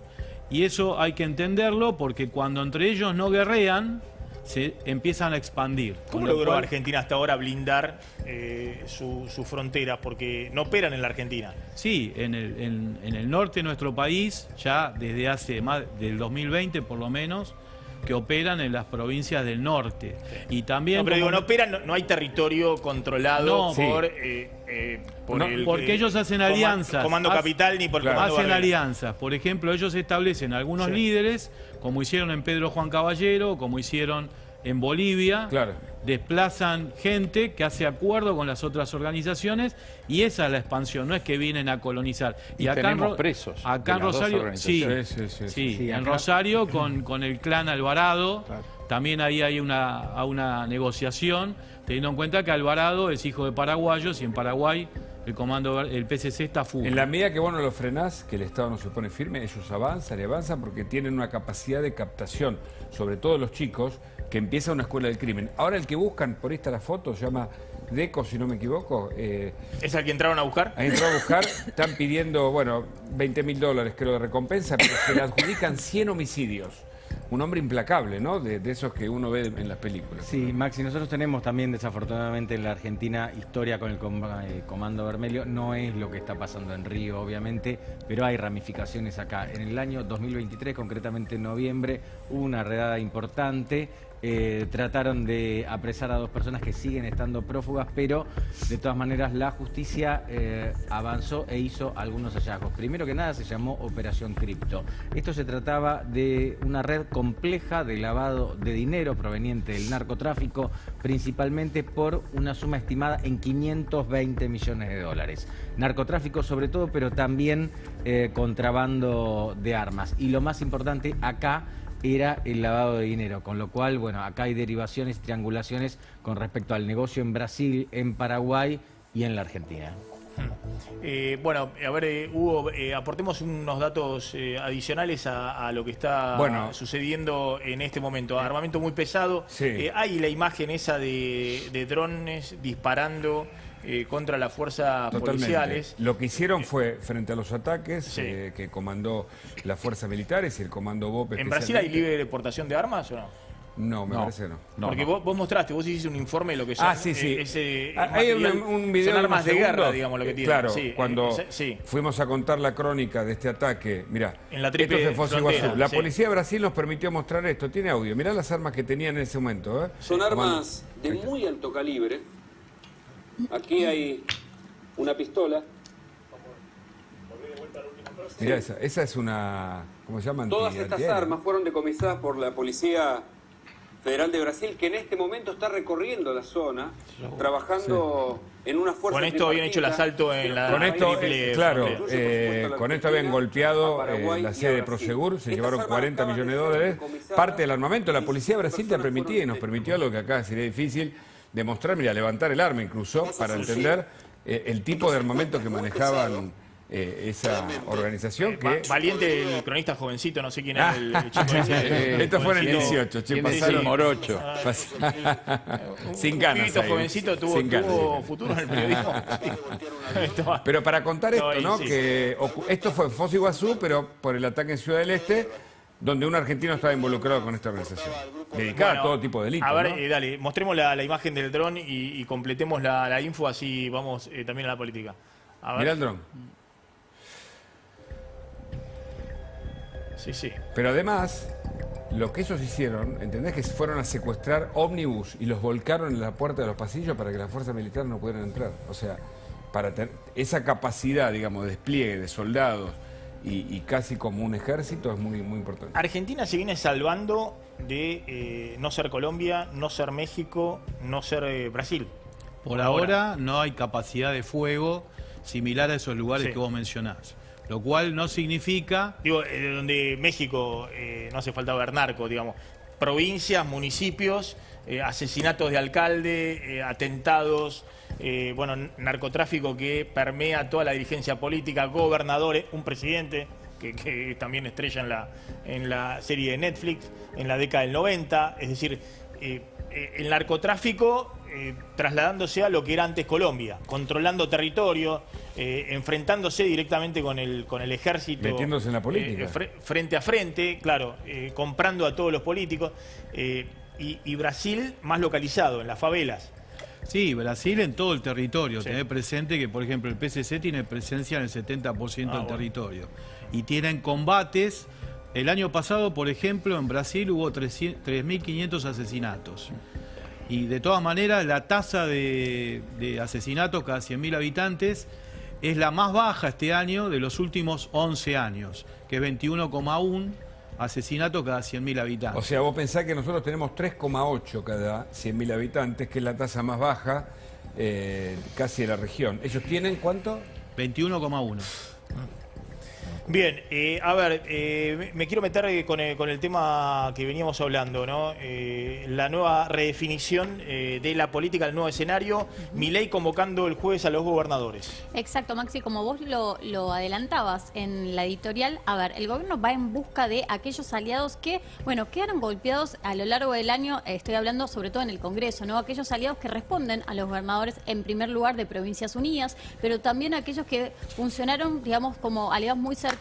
y eso hay que entenderlo porque cuando entre ellos no guerrean, se empiezan a expandir. ¿Cómo logró Argentina hasta ahora blindar sus fronteras? Porque no operan en la Argentina. Sí, en el norte de nuestro país, ya desde hace más del 2020 por lo menos, que operan en las provincias del norte. Sí. Y también... No, pero digo, no operan, no hay territorio controlado porque ellos hacen alianzas. Comando Capital ni por el Comando Hacen Barrera. alianzas. Por ejemplo, ellos establecen algunos líderes, como hicieron en Pedro Juan Caballero, como hicieron en Bolivia. Claro. Desplazan gente que hace acuerdo con las otras organizaciones y esa es la expansión, no es que vienen a colonizar. Y acá tenemos presos. Acá en Rosario, en Rosario con el clan Alvarado, también ahí hay una negociación, teniendo en cuenta que Alvarado es hijo de paraguayos y en Paraguay el PCC está full. En la medida que vos no lo frenás, que el Estado no se pone firme, ellos avanzan y avanzan porque tienen una capacidad de captación, sobre todo los chicos, que empieza una escuela del crimen. Ahora el que buscan, por ahí está la foto, se llama Deco, si no me equivoco. ¿Es al que entraron a buscar? Entraron a buscar, están pidiendo, bueno, $20.000 creo de recompensa, pero se le adjudican 100 homicidios. Un hombre implacable, ¿no? De esos que uno ve en las películas. Sí, Maxi, nosotros tenemos también desafortunadamente en la Argentina historia con el Comando Vermelho. No es lo que está pasando en Río, obviamente, pero hay ramificaciones acá. En el año 2023, concretamente en noviembre, hubo una redada importante. Trataron de apresar a 2 personas que siguen estando prófugas, pero de todas maneras la justicia avanzó e hizo algunos hallazgos. Primero que nada se llamó Operación Cripto. Esto se trataba de una red compleja de lavado de dinero proveniente del narcotráfico, principalmente por una suma estimada en $520 millones. Narcotráfico sobre todo, pero también contrabando de armas. Y lo más importante acá era el lavado de dinero, con lo cual, bueno, acá hay derivaciones, triangulaciones con respecto al negocio en Brasil, en Paraguay y en la Argentina. Bueno, a ver, Hugo, aportemos unos datos adicionales a lo que está sucediendo en este momento. Armamento muy pesado. Sí. Hay la imagen esa de drones disparando contra las fuerzas policiales. Lo que hicieron fue, frente a los ataques que comandó las fuerzas militares y el comando BOP. ¿En Brasil hay libre deportación de armas o no? No, me parece no. Porque vos mostraste, vos hiciste un informe de lo que son. Hay un video son armas de guerra, digamos, lo que tienen. Claro, cuando fuimos a contar la crónica de este ataque, mirá, en la triple esto es de Foz de Iguazú. La policía de Brasil nos permitió mostrar esto, tiene audio. Mirá las armas que tenían en ese momento. Son armas de muy alto calibre. Aquí hay una pistola. Mirá, esa es una... ¿Cómo se llama? Todas estas armas fueron decomisadas por la Policía Federal de Brasil, que en este momento está recorriendo la zona, trabajando en una fuerza... Con esto habían hecho el asalto en la triple... Claro, con esto habían golpeado la sede de Prosegur, se llevaron $40 millones. Parte del armamento, la Policía de Brasil te permitía y nos permitió algo que acá sería difícil demostrar, mira, levantar el arma incluso, para entender el tipo de armamento que manejaban esa organización. Valiente el cronista jovencito, no sé quién era el chico ese. Esto fue en el 18, pasaron Morocho. Sin ganas. El jovencito tuvo futuro en el periodismo. Pero para contar esto, ¿no? Que esto fue en Foz de Iguazú, pero por el ataque en Ciudad del Este, donde un argentino estaba involucrado con esta organización, dedicada a todo tipo de delitos. A ver, dale, mostremos la imagen del dron y completemos la info, así vamos también a la política. Mirá el dron. Sí. Pero además, lo que ellos hicieron, ¿entendés? Que fueron a secuestrar ómnibus y los volcaron en la puerta de los pasillos para que las fuerzas militares no pudieran entrar. O sea, para tener esa capacidad, digamos, de despliegue de soldados y casi como un ejército es muy, muy importante. Argentina se viene salvando de no ser Colombia, no ser México, no ser Brasil. Por ahora no hay capacidad de fuego similar a esos lugares que vos mencionás. Lo cual no significa... Digo, donde México no hace falta ver narco, digamos. Provincias, municipios, asesinatos de alcalde, atentados, narcotráfico que permea toda la dirigencia política, gobernadores, un presidente que también estrella en la serie de Netflix, en la década del 90. Es decir, el narcotráfico trasladándose a lo que era antes Colombia, controlando territorio, enfrentándose directamente con el ejército. Metiéndose en la política. Frente a frente, claro, comprando a todos los políticos. y Brasil más localizado, en las favelas. Sí, Brasil en todo el territorio. Sí. Tener presente que, por ejemplo, el PCC tiene presencia en el 70% del territorio. Y tienen combates. El año pasado, por ejemplo, en Brasil hubo 3.500 asesinatos. Y de todas maneras, la tasa de asesinatos cada 100.000 habitantes es la más baja este año de los últimos 11 años, que es 21,1 asesinatos cada 100.000 habitantes. O sea, vos pensás que nosotros tenemos 3,8 cada 100.000 habitantes, que es la tasa más baja casi de la región. ¿Ellos tienen cuánto? 21,1. Bien, a ver, me quiero meter con el tema que veníamos hablando, ¿no? La nueva redefinición de la política, el nuevo escenario. Milei convocando el jueves a los gobernadores. Exacto, Maxi, como vos lo adelantabas en la editorial, a ver, el gobierno va en busca de aquellos aliados que, bueno, quedaron golpeados a lo largo del año, estoy hablando sobre todo en el Congreso, ¿no? Aquellos aliados que responden a los gobernadores en primer lugar de Provincias Unidas, pero también aquellos que funcionaron, digamos, como aliados muy cercanos,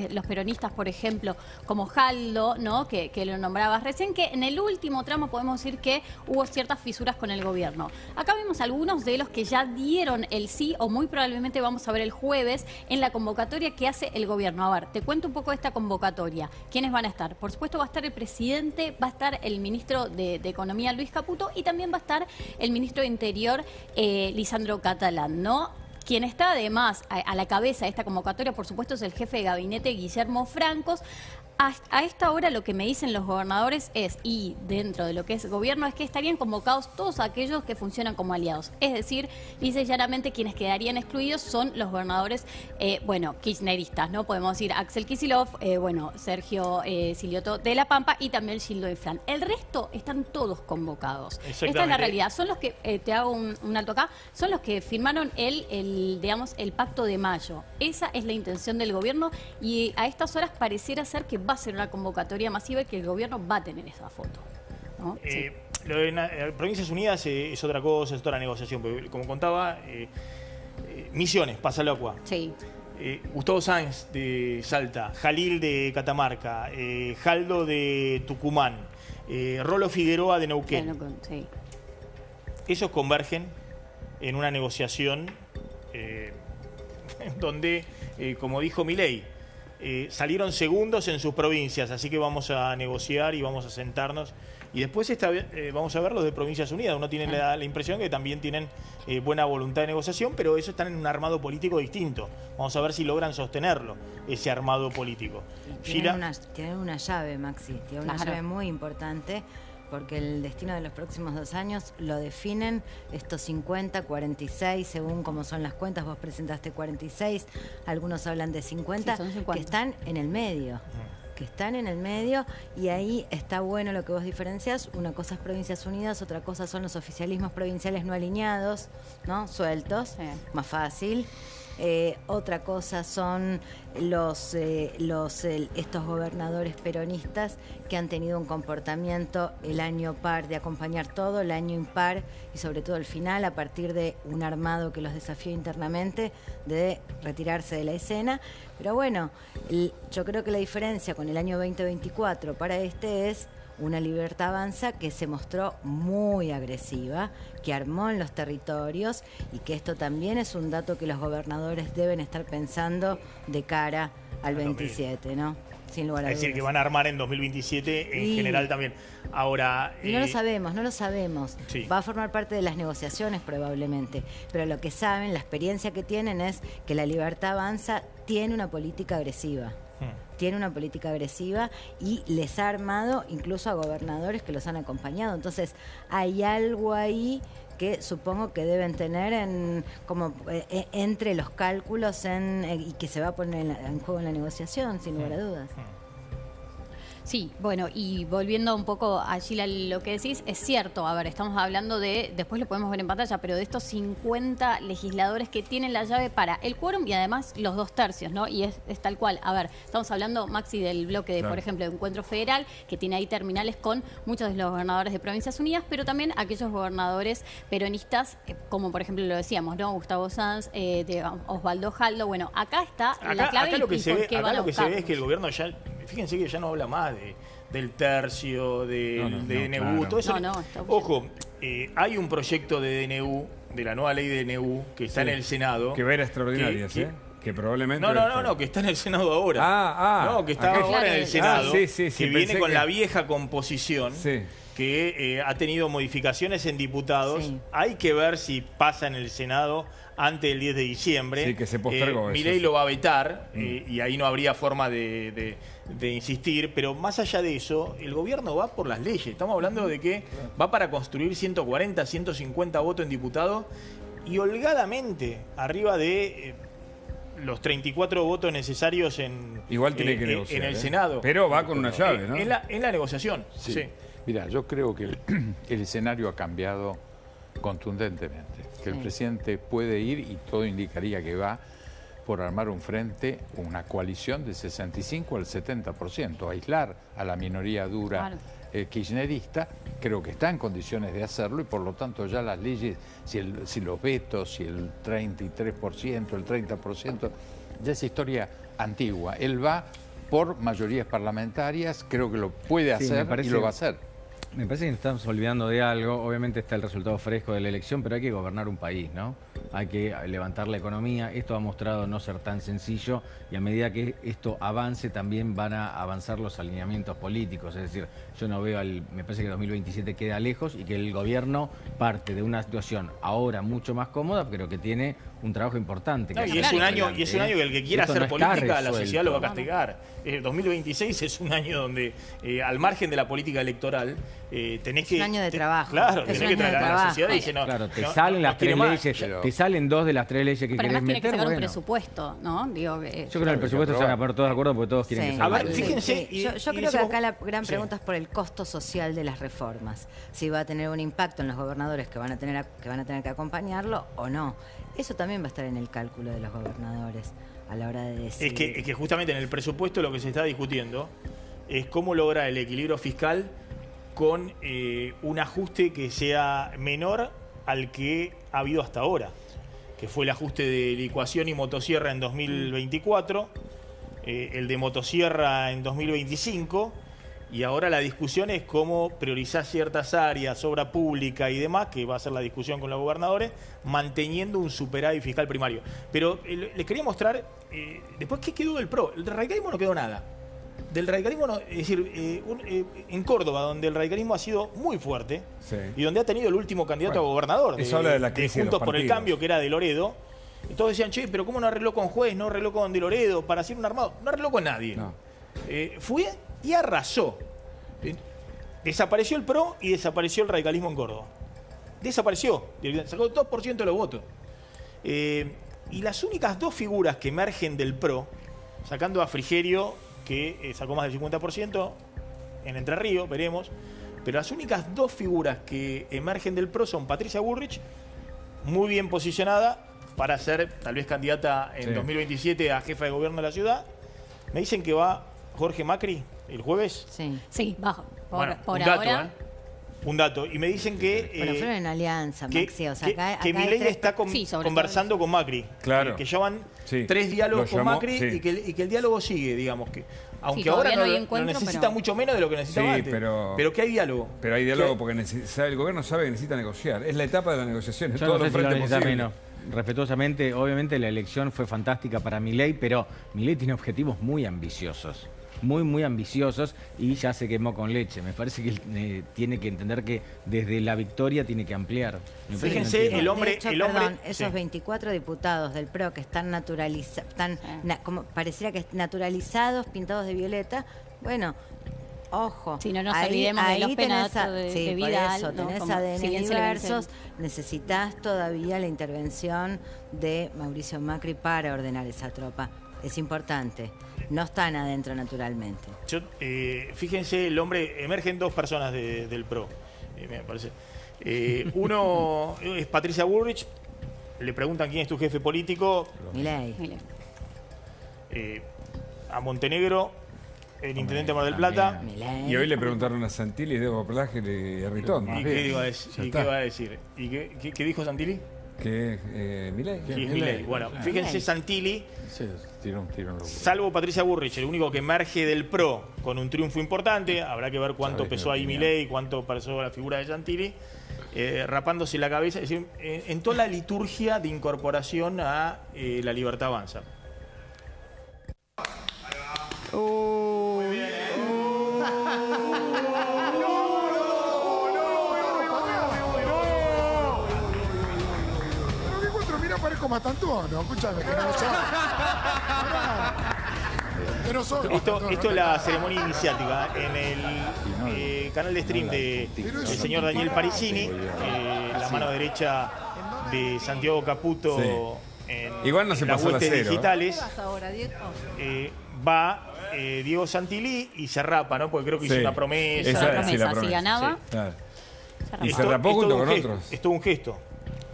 los peronistas, por ejemplo, como Jaldo, ¿no? Que lo nombrabas recién, que en el último tramo podemos decir que hubo ciertas fisuras con el gobierno. Acá vemos algunos de los que ya dieron el sí, o muy probablemente vamos a ver el jueves en la convocatoria que hace el gobierno. A ver, te cuento un poco de esta convocatoria. ¿Quiénes van a estar? Por supuesto va a estar el presidente, va a estar el ministro de Economía, Luis Caputo, y también va a estar el ministro de Interior, Lisandro Catalán, ¿no? Quien está además a la cabeza de esta convocatoria, por supuesto, es el jefe de gabinete, Guillermo Francos. A esta hora lo que me dicen los gobernadores es, y dentro de lo que es gobierno, es que estarían convocados todos aquellos que funcionan como aliados. Es decir, dice llanamente, quienes quedarían excluidos son los gobernadores, kirchneristas, ¿no? Podemos decir Axel Kicillof, Sergio Silioto de la Pampa y también Gildo Infran. El resto están todos convocados. Esta es la realidad. Son los que, te hago un alto acá, son los que firmaron el Pacto de Mayo. Esa es la intención del gobierno y a estas horas pareciera ser que va a ser una convocatoria masiva y que el gobierno va a tener esa foto, ¿no? Sí. Lo de Provincias Unidas es otra cosa, es otra negociación. Porque, como contaba, Misiones, Pasalacua. Sí. Gustavo Sáenz de Salta, Jalil de Catamarca, Jaldo de Tucumán, Rolo Figueroa de Neuquén. Sí. Esos convergen en una negociación donde, como dijo Milei, salieron segundos en sus provincias, así que vamos a negociar y vamos a sentarnos. Y después vamos a ver los de Provincias Unidas. Uno tiene la impresión que también tienen buena voluntad de negociación, pero eso están en un armado político distinto. Vamos a ver si logran sostenerlo, ese armado político. Tienen una llave, Maxi, tienen una llave muy importante, porque el destino de los próximos 2 años lo definen estos 50, 46, según como son las cuentas. Vos presentaste 46, algunos hablan de 50, sí, son 50. Que están en el medio. Que están en el medio, y ahí está bueno lo que vos diferenciás. Una cosa es Provincias Unidas, otra cosa son los oficialismos provinciales no alineados, ¿no? Sueltos, más fácil. Otra cosa son estos gobernadores peronistas que han tenido un comportamiento el año par de acompañar todo, el año impar y sobre todo el final, a partir de un armado que los desafió internamente, de retirarse de la escena. Pero bueno, yo creo que la diferencia con el año 2024 para este es una Libertad Avanza que se mostró muy agresiva, que armó en los territorios, y que esto también es un dato que los gobernadores deben estar pensando de cara al 27, ¿no? Sin lugar a dudas. Es decir, que van a armar en 2027 en general también. Ahora... Y no lo sabemos. Sí. Va a formar parte de las negociaciones probablemente, pero lo que saben, la experiencia que tienen es que la Libertad Avanza tiene una política agresiva. Tiene una política agresiva y les ha armado incluso a gobernadores que los han acompañado. Entonces hay algo ahí que supongo que deben tener entre los cálculos y que se va a poner en juego en la negociación, sin lugar a dudas. Sí, bueno, y volviendo un poco allí a lo que decís, es cierto, a ver, estamos hablando de, después lo podemos ver en pantalla, pero de estos 50 legisladores que tienen la llave para el quórum y además los 2/3, ¿no? Y es tal cual. A ver, estamos hablando, Maxi, del bloque de, por ejemplo, de Encuentro Federal, que tiene ahí terminales con muchos de los gobernadores de Provincias Unidas, pero también aquellos gobernadores peronistas, como por ejemplo lo decíamos, ¿no? Gustavo Sanz, de Osvaldo Jaldo. Bueno, acá está la clave. Acá lo que se ve es que el gobierno ya... Fíjense que ya no habla más del tercio, del DNU, claro. todo eso. está Ojo, hay un proyecto de DNU, de la nueva ley de DNU, que está en el Senado. Que va a ir a extraordinarias, que probablemente... No, que está en el Senado ahora. No, que está ahora en el Senado, que viene con la vieja composición, que ha tenido modificaciones en diputados. Sí. Hay que ver si pasa en el Senado antes del 10 de diciembre. Sí, que se postergó Milei lo va a vetar y ahí no habría forma de insistir. Pero más allá de eso, el gobierno va por las leyes. Estamos hablando de que va para construir 140, 150 votos en diputados y holgadamente arriba de... los 34 votos necesarios en, igual tiene que negociar, en el Senado. Pero va con una llave, ¿no? En la negociación, sí. Mira, yo creo que el escenario ha cambiado contundentemente. Que el presidente puede ir, y todo indicaría que va, por armar un frente, una coalición de 65 al 70%, aislar a la minoría dura kirchnerista. Creo que está en condiciones de hacerlo y por lo tanto ya las leyes, si los vetos, si el 33%, el 30%, ya es historia antigua. Él va por mayorías parlamentarias, creo que lo puede hacer y lo va a hacer. Me parece que nos estamos olvidando de algo. Obviamente está el resultado fresco de la elección, pero hay que gobernar un país, ¿no? Hay que levantar la economía. Esto ha mostrado no ser tan sencillo y a medida que esto avance también van a avanzar los alineamientos políticos. Es decir, yo no veo, me parece que 2027 queda lejos y que el gobierno parte de una situación ahora mucho más cómoda, pero que tiene un trabajo importante. Y es un año que el que quiera hacer política, la sociedad lo va a castigar. 2026 es un año donde, al margen de la política electoral, tenés que... Es un año de trabajo. Claro, tenés que traer a la sociedad y dice, no, claro, te salen las tres leyes, te salen dos de las tres leyes que pero querés tiene meter. Que sacar un presupuesto, ¿no? Digo que... Yo creo que el presupuesto se van a poner todos de acuerdo porque todos quieren que salga. A ver, fíjense... Yo creo que acá la gran pregunta es por el costo social de las reformas. Si va a tener un impacto en los gobernadores que van a tener que acompañarlo o no. Eso también va a estar en el cálculo de los gobernadores a la hora de decidir. Es que justamente en el presupuesto lo que se está discutiendo es cómo lograr el equilibrio fiscal con un ajuste que sea menor al que ha habido hasta ahora, que fue el ajuste de licuación y motosierra en 2024, el de motosierra en 2025, y ahora la discusión es cómo priorizar ciertas áreas, obra pública y demás, que va a ser la discusión con los gobernadores, manteniendo un superávit fiscal primario. Pero les quería mostrar, después, ¿qué quedó del PRO? El radicalismo no quedó nada. Del radicalismo, no, es decir, en Córdoba, donde el radicalismo ha sido muy fuerte y donde ha tenido el último candidato a gobernador eso habla de la crisis de Juntos por el Cambio, que era de Loredo. Y todos decían, che, pero ¿cómo no arregló con Juez, no arregló con De Loredo para hacer un armado? No arregló con nadie. No. Fue y arrasó. Desapareció el PRO y desapareció el radicalismo en Córdoba. Desapareció. Sacó 2% de los votos. Y las únicas dos figuras que emergen del PRO, sacando a Frigerio, que sacó más del 50% en Entre Ríos, veremos. Pero las únicas dos figuras que emergen del PRO son Patricia Bullrich, muy bien posicionada para ser tal vez candidata en 2027 a jefa de gobierno de la ciudad. Me dicen que va Jorge Macri el jueves. Sí, bajo. Por dato, ahora. Un dato. Y me dicen que... Bueno, fueron en alianza, Maxi. O sea, que Milei está conversando con Macri. Claro. Que ya van 3 diálogos con Macri y que el diálogo sigue, digamos. Que aunque ahora no necesita mucho menos de lo que necesitaba antes. Pero que hay diálogo. Pero hay diálogo porque el gobierno sabe que necesita negociar. Es la etapa de la negociación. Es todo lo frente posible. Respetuosamente, obviamente la elección fue fantástica para Milei, pero Milei tiene objetivos muy ambiciosos. Muy ambiciosos y ya se quemó con leche. Me parece que tiene que entender que desde la victoria tiene que ampliar. Fíjense, el hombre... esos 24 diputados del PRO que están naturalizados, como pareciera que naturalizados, pintados de violeta, bueno... Ojo, si no nos olvidemos de los penatos de Vidal, por eso, tenés ADN diversos, necesitas todavía la intervención de Mauricio Macri para ordenar esa tropa. Es importante. No están adentro naturalmente. Fíjense, el hombre, emergen dos personas del PRO, me parece. Uno es Patricia Bullrich, le preguntan quién es tu jefe político. Milei. A Montenegro, el intendente de Mar del Plata. Y hoy le preguntaron a Santilli, Debo Plagel y a Ritón. ¿Y qué iba a decir? ¿Y qué dijo Santilli? ¿Qué? ¿Milei? Sí, es Milei. Bueno, fíjense Santilli, Sí, tiro un loco. salvo Patricia Bullrich, el único que emerge del PRO con un triunfo importante. Habrá que ver cuánto pesó ahí Milei, cuánto pesó la figura de Santilli. Rapándose la cabeza, es decir, en toda la liturgia de incorporación a La Libertad Avanza. Mira, parezco Matantuono, escúchame, que no soy. Esto es la ceremonia iniciática en el canal de stream del señor Daniel Parisini, la mano derecha de Santiago Caputo. Sí. Igual no se las pasó la huestes cero, digitales. ¿Qué vas ahora, Diego? Va Diego Santilli y se rapa, ¿no? Porque creo que hizo una promesa. Si ganaba. Sí, claro. Sí. Y se rapó junto con otros. Es todo un gesto.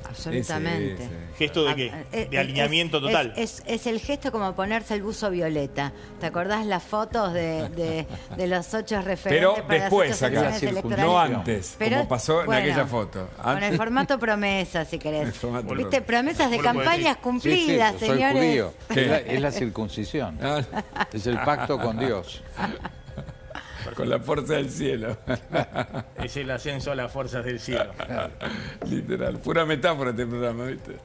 Absolutamente. ¿Gesto de qué? De alineamiento total. Es el gesto como ponerse el buzo violeta. ¿Te acordás las fotos de los 8 referentes? Pero para después las 8 acá, sesiones electorales? no antes, Pero, como pasó bueno, en aquella foto. Con el formato promesa, si querés. formato ¿Viste? Promesas de campañas Sí, cumplidas, yo soy señores. judío. Es la circuncisión. Es el pacto con Dios. Con la fuerza del cielo. Es el ascenso a las fuerzas del cielo. Literal, pura metáfora este programa, ¿viste?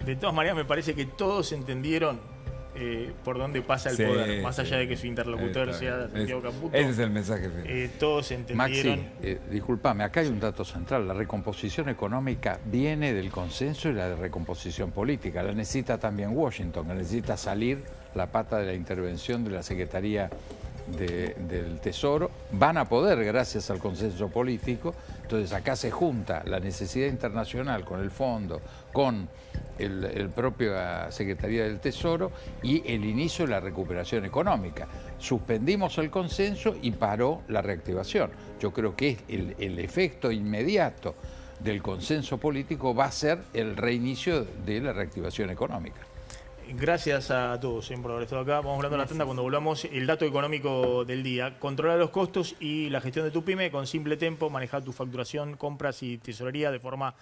De todas maneras, me parece que todos entendieron por dónde pasa el poder, más allá de que su interlocutor sea Santiago Caputo. Ese es el mensaje final. Todos entendieron. Maxi, discúlpame, acá hay un dato central. La recomposición económica viene del consenso y la recomposición política. La necesita también Washington, la necesita salir la pata de la intervención de la Secretaría del Tesoro. Van a poder gracias al consenso político. Entonces acá se junta la necesidad internacional con el fondo, con el propio Secretaría del Tesoro y el inicio de la recuperación económica. Suspendimos el consenso y paró la reactivación. Yo creo que el efecto inmediato del consenso político va a ser el reinicio de la reactivación económica. Gracias a todos por haber estado acá. Vamos hablando de la tanda cuando volvamos. El dato económico del día. Controlar los costos y la gestión de tu pyme con Simple Tempo. Manejar tu facturación, compras y tesorería de forma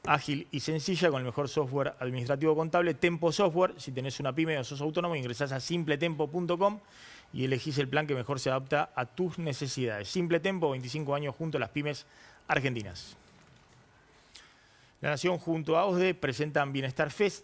ágil y sencilla con el mejor software administrativo contable. Tempo Software. Si tenés una pyme o sos autónomo, ingresás a simpletempo.com y elegís el plan que mejor se adapta a tus necesidades. Simple Tempo, 25 años junto a las pymes argentinas. La Nación junto a OSDE presentan Bienestar Fest.